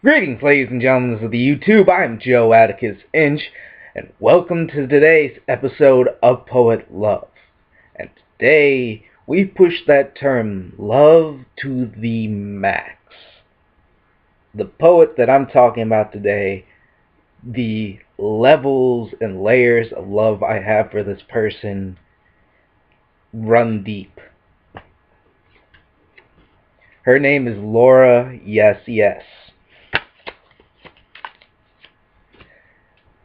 Greetings, ladies and gentlemen of the YouTube. I'm Joe Atticus Inch, and welcome to today's episode of Poet Love. And today, we push that term, love, to the max. The poet that I'm talking about today, the levels and layers of love I have for this person run deep. Her name is Laura Yes Yes.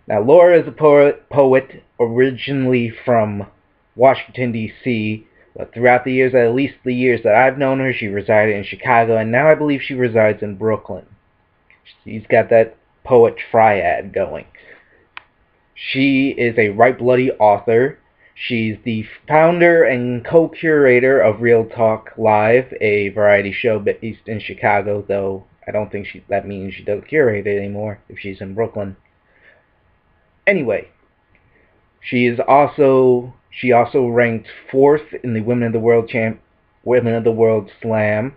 Now, Laura is a poet originally from Washington, D.C., but throughout the years, at least the years that I've known her, she resided in Chicago, and now I believe she resides in Brooklyn. She's got that poet triad going. She is a Write Bloody author. She's the founder and co-curator of Real Talk Live, a variety show based in Chicago, though I don't think that means she doesn't curate it anymore if she's in Brooklyn. Anyway, she also ranked 4th in the Women of the World Slam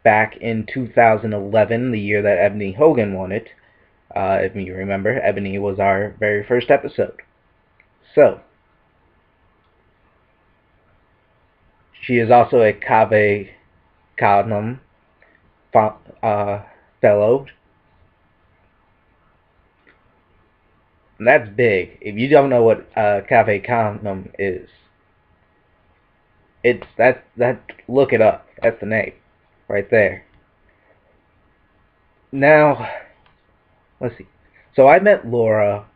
back in 2011, the year that Ebony Hogan won it. If you remember, Ebony was our very first episode. So, she is also a Cave Canem fellow. And that's big. If you don't know what Cave Canem is, it's that look it up. That's the name right there. Now, let's see. So I met Laura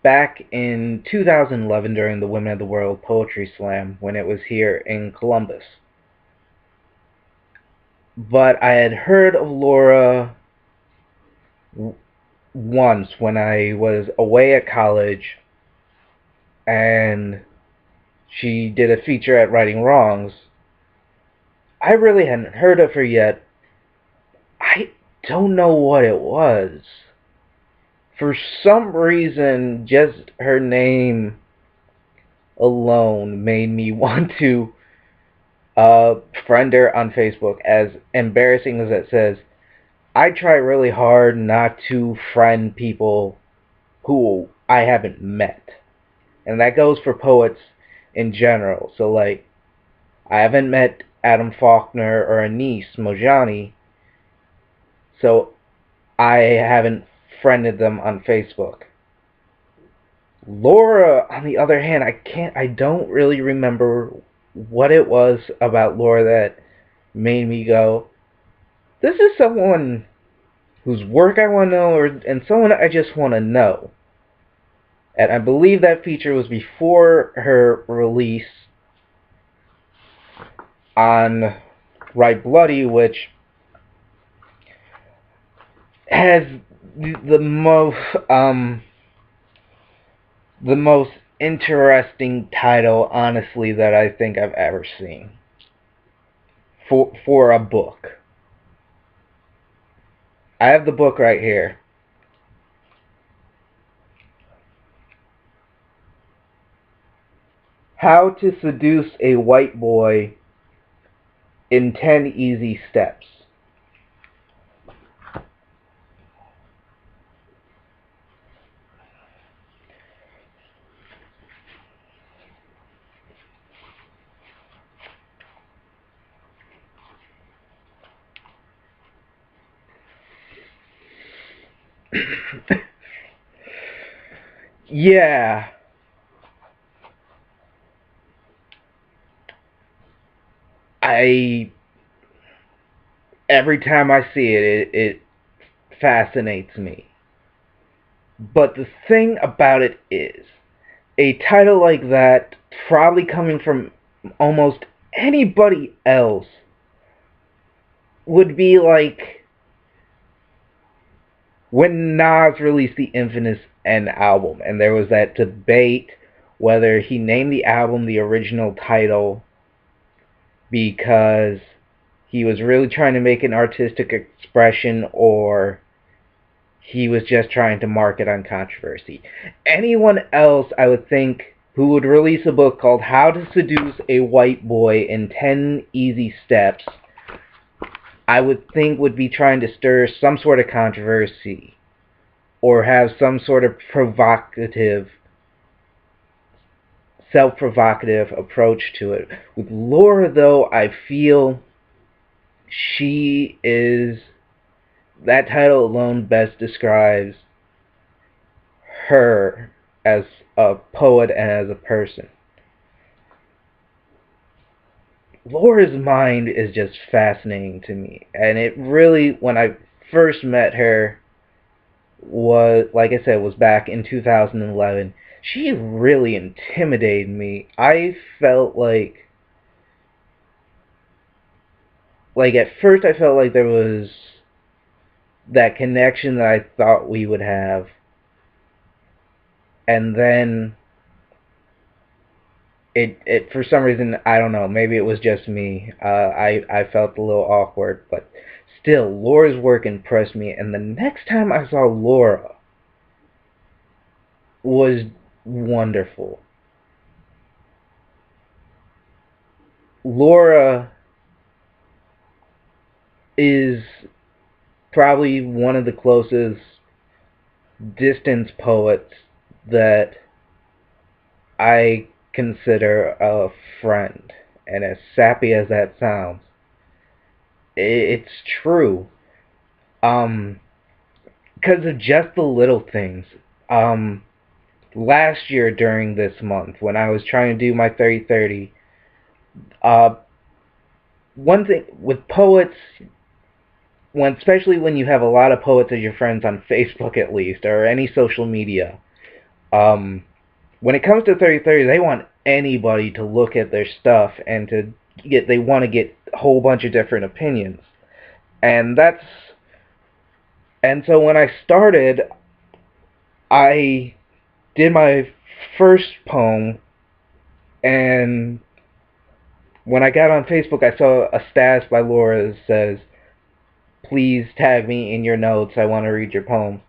back in 2011 during the Women of the World Poetry Slam when it was here in Columbus. But I had heard of Laura once when I was away at college and she did a feature at Righting Wrongs. I really hadn't heard of her yet. I don't know what it was. For some reason, just her name alone made me want to friend her on Facebook. As embarrassing as it says, I try really hard not to friend people who I haven't met. And that goes for poets in general. So, like, I haven't met Adam Faulkner or Anis Mojani, so I haven't friended them on Facebook. Laura, on the other hand, I don't really remember what it was about Laura that made me go, this is someone whose work I want to know, and someone I just want to know. And I believe that feature was before her release on Write Bloody, which has the most interesting title, honestly, that I think I've ever seen for a book. I have the book right here. How to Seduce a White Boy in 10 Easy Steps. Yeah. Every time I see it fascinates me. But the thing about it is, a title like that, probably coming from almost anybody else, would be like when Nas released the infamous N album, and there was that debate whether he named the album the original title because he was really trying to make an artistic expression, or he was just trying to market on controversy. Anyone else, I would think, who would release a book called How to Seduce a White Boy in 10 Easy Steps I would think would be trying to stir some sort of controversy or have some sort of self-provocative approach to it. With Laura, though, I feel she is, that title alone best describes her as a poet and as a person. Laura's mind is just fascinating to me, and it really, when I first met her, was, like I said, was back in 2011. She really intimidated me. I felt like at first I felt like there was that connection that I thought we would have, and then it for some reason, I don't know, maybe it was just me, I felt a little awkward, but still, Laura's work impressed me, and the next time I saw Laura was wonderful. Laura is probably one of the closest distance poets that I consider a friend. And as sappy as that sounds, it's true. Because of just the little things. Last year during this month, when I was trying to do my 30-30, one thing with poets, especially when you have a lot of poets as your friends on Facebook at least, or any social media, when it comes to 30-30, they want anybody to look at their stuff and they want to get a whole bunch of different opinions. And so when I started, I did my first poem, and when I got on Facebook, I saw a status by Laura that says, "Please tag me in your notes. I want to read your poem."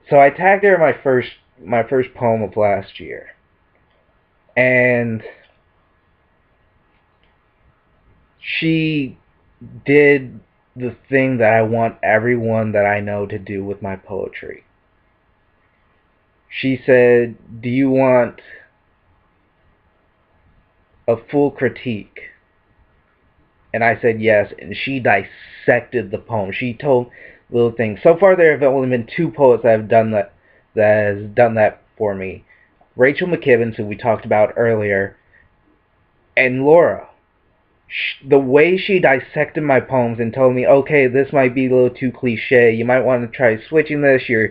So I tagged her in my first poem of last year, and she did the thing that I want everyone that I know to do with my poetry. She said, "Do you want a full critique?" And I said yes, and she dissected the poem. She told little things. So far there have only been two poets that have done that for me. Rachel McKibbins, who we talked about earlier, and Laura. The way she dissected my poems and told me, okay, this might be a little too cliche, you might want to try switching this, you're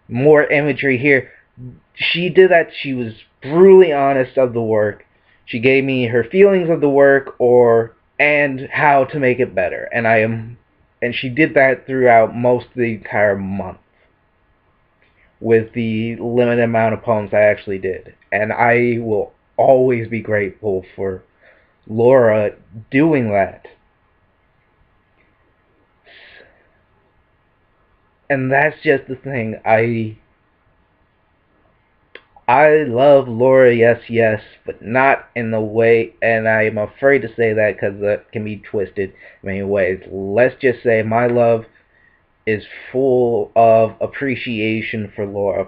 more imagery here. She did that. She was brutally honest of the work. She gave me her feelings of the work and how to make it better. And she did that throughout most of the entire month with the limited amount of poems I actually did. And I will always be grateful for Laura doing that. And that's just the thing. I love Laura, yes, but not in the way, and I'm afraid to say that because that can be twisted in many ways. Let's just say my love is full of appreciation for Laura,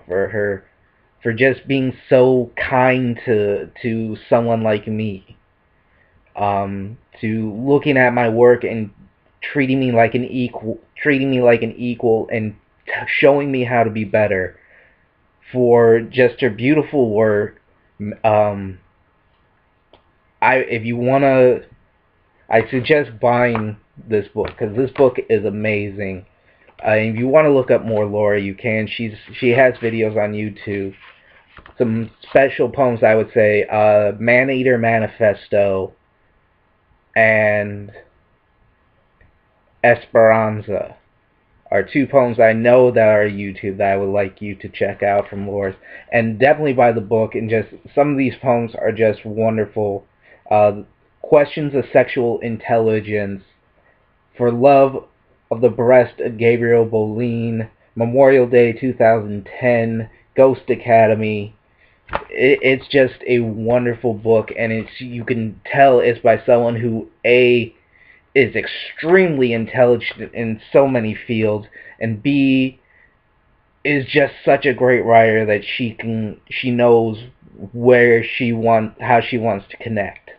for just being so kind to someone like me. To looking at my work and treating me like an equal, and showing me how to be better, for just her beautiful work. If you wanna, I suggest buying this book because this book is amazing. If you want to look up more Laura, you can. She has videos on YouTube. Some special poems, I would say, Maneater Manifesto and Esperanza are two poems I know that are YouTube that I would like you to check out from Laura's. And definitely buy the book. And just some of these poems are just wonderful. Questions of Sexual Intelligence, For Love of the Breast of Gabriel Bouline, Memorial Day 2010, Ghost Academy. It's just a wonderful book, and you can tell it's by someone who is extremely intelligent in so many fields, and B is just such a great writer that she knows how she wants to connect.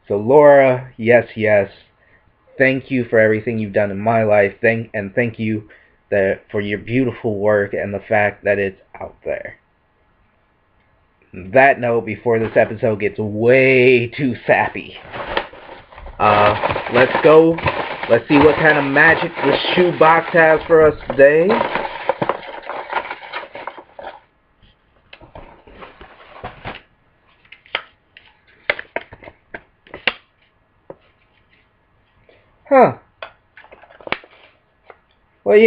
So Laura, yes, yes, thank you for everything you've done in my life. Thank you for your beautiful work and the fact that it's out there. On that note, before this episode gets way too sappy, let's go. Let's see what kind of magic this shoebox has for us today. Huh. Well,